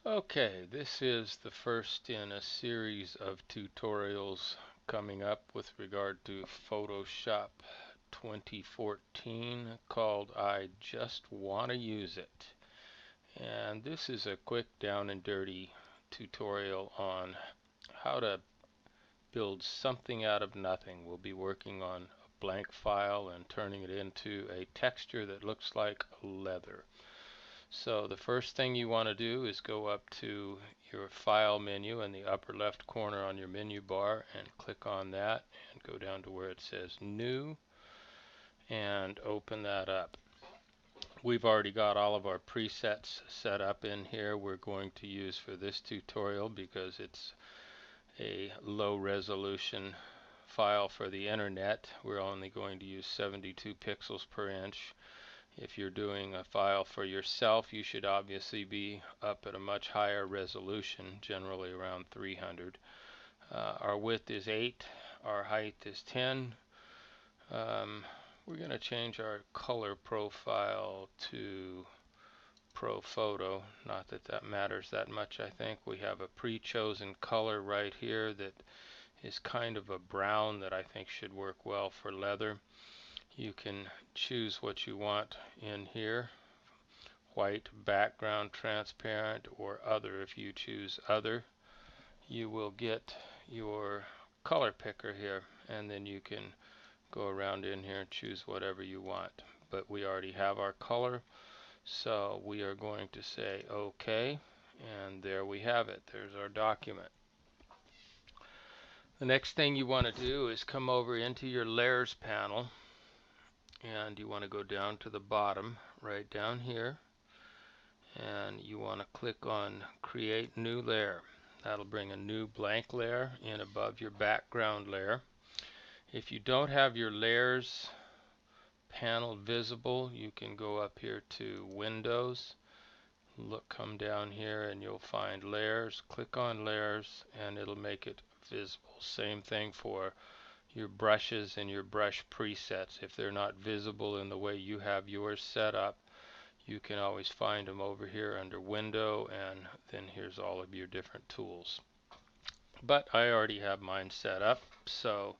Okay, this is the first in a series of tutorials coming up with regard to Photoshop 2014 called I Just Want to Use It. And this is a quick down and dirty tutorial on how to build something out of nothing. We'll be working on a blank file and turning it into a texture that looks like leather. So the first thing you want to do is go up to your file menu in the upper left corner on your menu bar and click on that and go down to where it says new and open that up. We've already got all of our presets set up in here we're going to use for this tutorial because it's a low resolution file for the internet. We're only going to use 72 pixels per inch. If you're doing a file for yourself, you should obviously be up at a much higher resolution, generally around 300. Our width is 8, our height is 10. We're going to change our color profile to Pro Photo. Not that that matters that much, I think. We have a pre-chosen color right here that is kind of a brown that I think should work well for leather. You can choose what you want in here, white background, transparent, or other. If you choose other, you will get your color picker here, and then you can go around in here and choose whatever you want. But we already have our color, so we are going to say OK, and there we have it. There's our document. The next thing you want to do is come over into your layers panel, and you want to go down to the bottom right down here, and you want to click on create new layer. That'll bring a new blank layer in above your background layer. If you don't have your layers panel visible, you can go up here to Windows, come down here, and you'll find layers. Click on layers and it'll make it visible. Same thing for your brushes and your brush presets. If they're not visible in the way you have yours set up, you can always find them over here under Window, and then here's all of your different tools. But I already have mine set up, so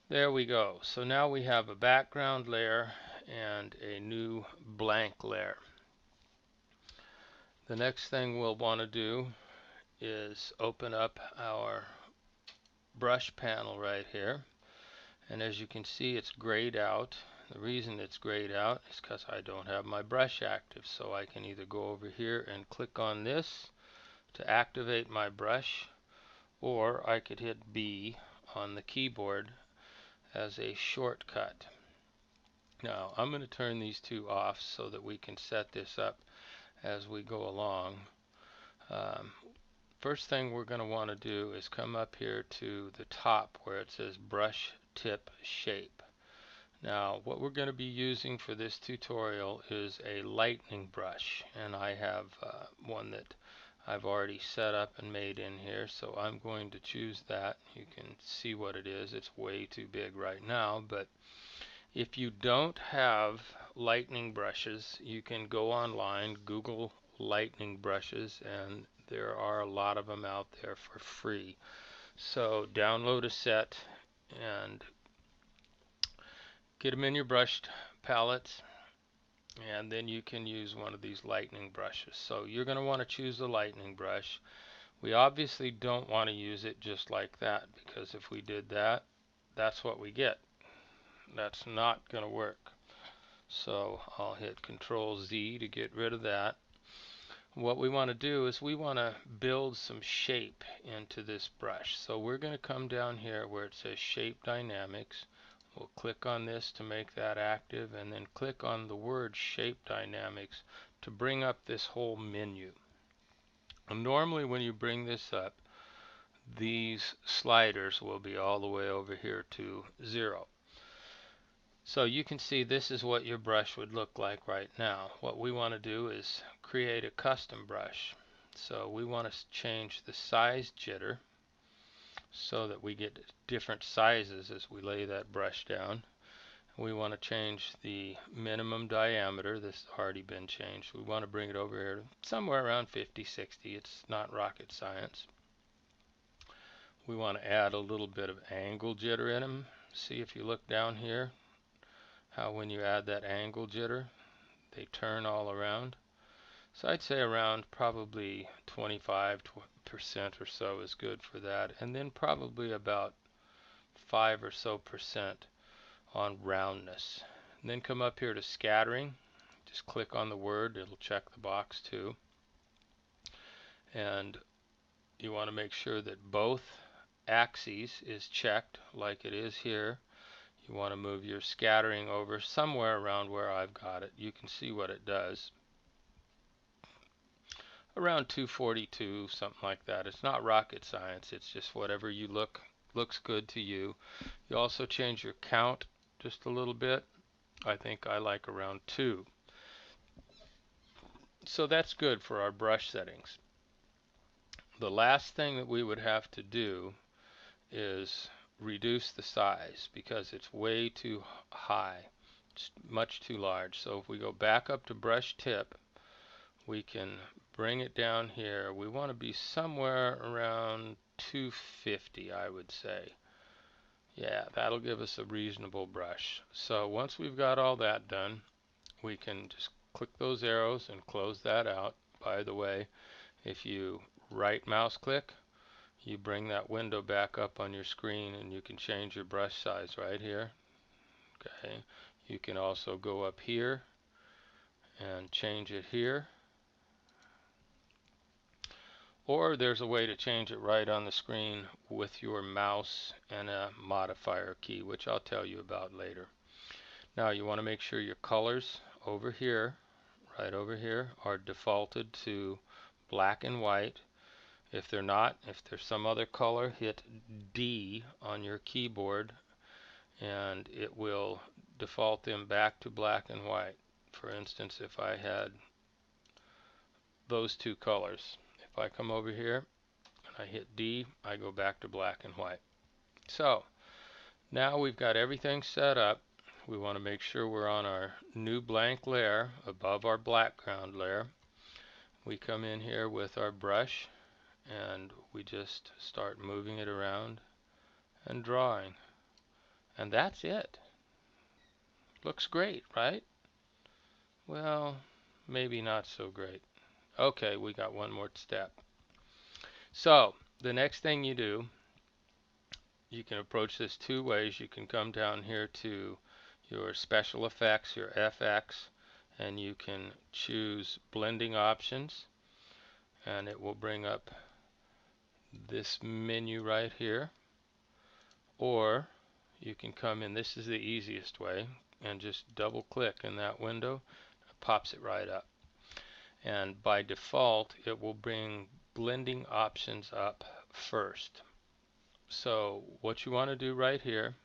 there we go. So now we have a background layer and a new blank layer. The next thing we'll want to do is open up our brush panel right here, and as you can see, it's grayed out. The reason it's grayed out is because I don't have my brush active, so I can either go over here and click on this to activate my brush, or I could hit B on the keyboard as a shortcut. Now I'm going to turn these two off so that we can set this up as we go along. First thing we're going to want to do is come up here to the top where it says brush tip shape. Now what we're going to be using for this tutorial is a lightning brush, and I have one that I've already set up and made in here, so I'm going to choose that. You can see what it is. It's way too big right now, but if you don't have lightning brushes, you can go online, Google lightning brushes, and there are a lot of them out there for free. So download a set and get them in your brush palette, and then you can use one of these lightning brushes. So you're going to want to choose the lightning brush. We obviously don't want to use it just like that, because if we did that, that's what we get. That's not going to work. So I'll hit Control Z to get rid of that. What we want to do is we want to build some shape into this brush. So we're going to come down here where it says Shape Dynamics. We'll click on this to make that active, and then click on the word Shape Dynamics to bring up this whole menu. And normally when you bring this up, these sliders will be all the way over here to 0. So you can see this is what your brush would look like right now. What we want to do is create a custom brush. So we want to change the size jitter so that we get different sizes as we lay that brush down. We want to change the minimum diameter. This has already been changed. We want to bring it over here to somewhere around 50, 60. It's not rocket science. We want to add a little bit of angle jitter in them. See if you look down here how when you add that angle jitter they turn all around. So I'd say around probably 25% or so is good for that, and then probably about 5 or so percent on roundness. And then come up here to scattering. Just click on the word, it'll check the box too. And you want to make sure that both axes is checked like it is here. You want to move your scattering over somewhere around where I've got it. You can see what it does. Around 242, something like that. It's not rocket science. It's just whatever you looks good to you. You also change your count just a little bit. I think I like around 2. So that's good for our brush settings. The last thing that we would have to do is reduce the size because it's way too high. It's much too large. So if we go back up to brush tip, we can bring it down here. We want to be somewhere around 250, I would say. Yeah, that'll give us a reasonable brush. So once we've got all that done, we can just click those arrows and close that out. By the way, if you right mouse click, you bring that window back up on your screen and you can change your brush size right here. Okay, you can also go up here and change it here. Or there's a way to change it right on the screen with your mouse and a modifier key, which I'll tell you about later. Now you want to make sure your colors over here, right over here, are defaulted to black and white. If they're not, if there's some other color, hit D on your keyboard and it will default them back to black and white. For instance, if I had those two colors, if I come over here and I hit D, I go back to black and white. So now we've got everything set up. We want to make sure we're on our new blank layer above our background layer. We come in here with our brush and we just start moving it around and drawing. And that's it. Looks great, right? Well, maybe not so great. Okay, we got one more step. So the next thing you do, you can approach this two ways. You can come down here to your special effects, your FX, and you can choose blending options, and it will bring up this menu right here. Or you can come in, this is the easiest way, and just double click in that window. It pops it right up. And by default, it will bring blending options up first. So what you want to do right here,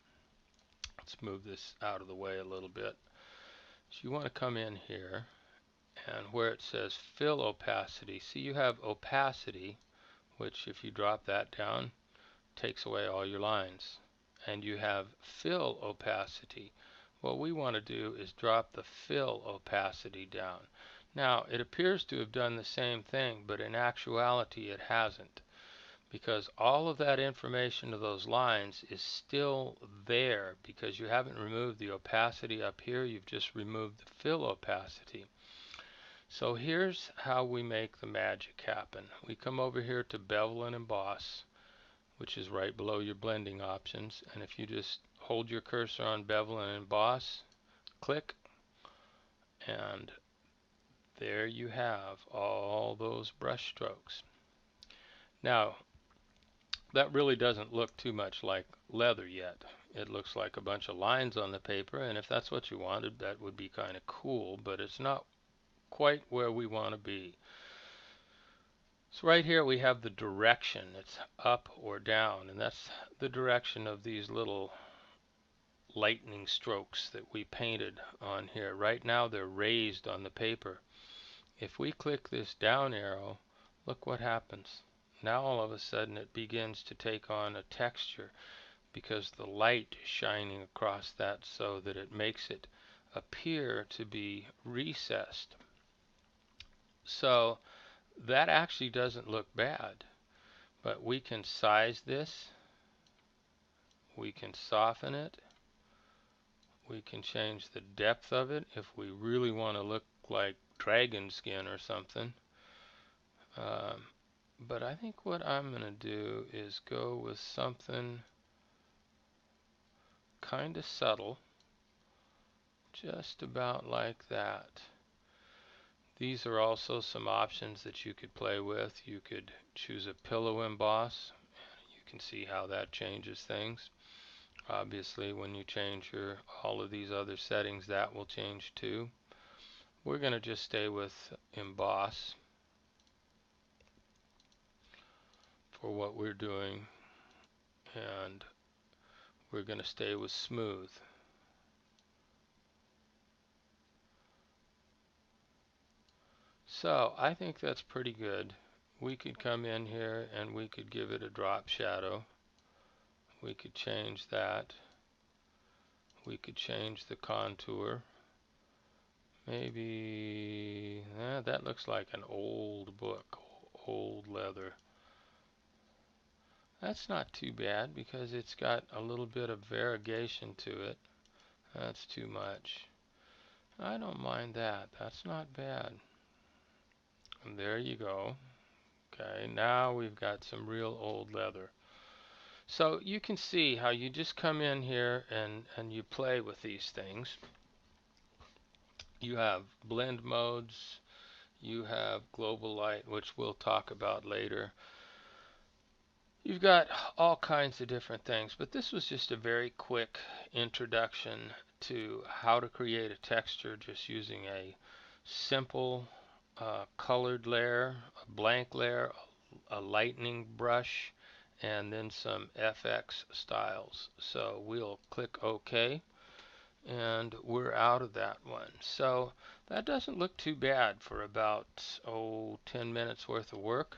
let's move this out of the way a little bit. So you want to come in here and where it says fill opacity, see you have opacity, which if you drop that down takes away all your lines, and you have fill opacity. What we want to do is drop the fill opacity down. Now it appears to have done the same thing, but in actuality it hasn't, because all of that information of those lines is still there because you haven't removed the opacity up here, you've just removed the fill opacity. So here's how we make the magic happen. We come over here to bevel and emboss, which is right below your blending options, and if you just hold your cursor on bevel and emboss, click, and there you have all those brush strokes. Now that really doesn't look too much like leather yet. It looks like a bunch of lines on the paper, and if that's what you wanted, that would be kind of cool, but it's not quite where we want to be. So right here we have the direction. It's up or down, and that's the direction of these little lightning strokes that we painted on here. Right now they're raised on the paper. If we click this down arrow, look what happens. Now all of a sudden it begins to take on a texture. because the light is shining across that so that it makes it appear to be recessed. So that actually doesn't look bad, but we can size this, we can soften it, we can change the depth of it if we really want to look like dragon skin or something. Um, but I think what I'm going to do is go with something kind of subtle, just about like that. These are also some options that you could play with. You could choose a pillow emboss. You can see how that changes things. Obviously, when you change all of these other settings, that will change too. We're going to just stay with emboss for what we're doing, and we're going to stay with smooth. So I think that's pretty good. We could come in here and we could give it a drop shadow. We could change that. We could change the contour. Maybe that looks like an old book, old leather. That's not too bad because it's got a little bit of variegation to it. That's too much. I don't mind that. That's not bad. And there you go. Okay, now we've got some real old leather. So you can see how you just come in here and you play with these things. You have blend modes, you have global light, which we'll talk about later. You've got all kinds of different things, but this was just a very quick introduction to how to create a texture just using a simple colored layer, a blank layer, a lightening brush, and then some FX styles. So we'll click OK, and we're out of that one. So that doesn't look too bad for about 10 minutes worth of work.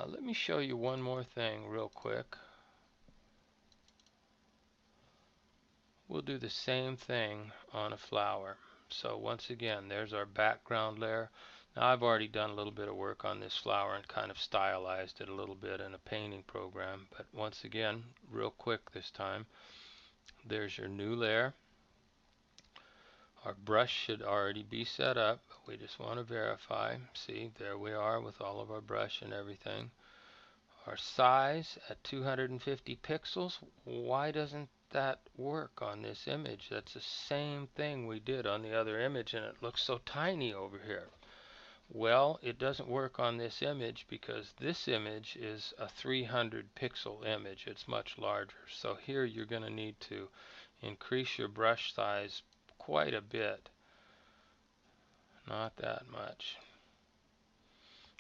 Let me show you one more thing real quick. We'll do the same thing on a flower. So once again, there's our background layer. Now I've already done a little bit of work on this flower and kind of stylized it a little bit in a painting program. But once again, real quick this time, there's your new layer. Our brush should already be set up, but we just want to verify. See, there we are with all of our brush and everything. Our size at 250 pixels. Why doesn't that work on this image? That's the same thing we did on the other image, and it looks so tiny over here. Well, it doesn't work on this image because this image is a 300 pixel image. It's much larger. So here you're going to need to increase your brush size quite a bit. Not that much.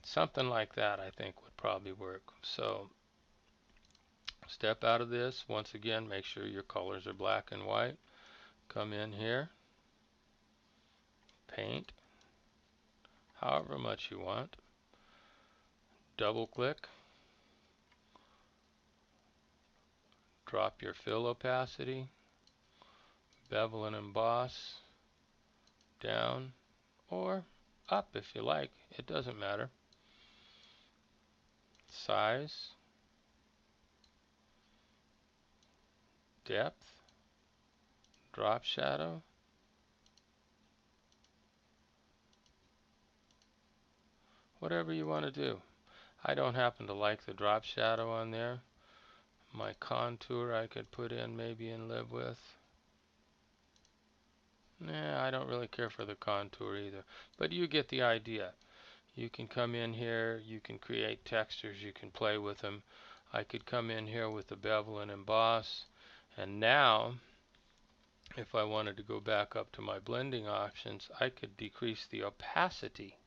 Something like that I think would probably work. So step out of this. Once again, make sure your colors are black and white. Come in here, paint, however much you want. Double click, drop your fill opacity, bevel and emboss, down or up if you like, it doesn't matter. Size, depth, drop shadow, whatever you want to do. I don't happen to like the drop shadow on there. My contour I could put in maybe and live with. Nah, I don't really care for the contour either, but you get the idea. You can come in here, you can create textures, you can play with them. I could come in here with the bevel and emboss, and now if I wanted to go back up to my blending options, I could decrease the opacity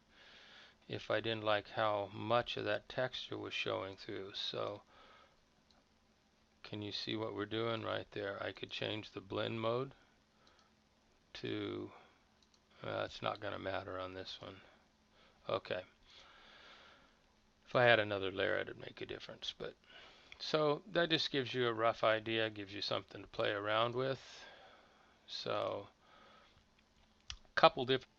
if I didn't like how much of that texture was showing through. So can you see what we're doing right there? I could change the blend mode to, it's not going to matter on this one. Okay. If I had another layer, it'd make a difference, but So that just gives you a rough idea, gives you something to play around with. So a couple different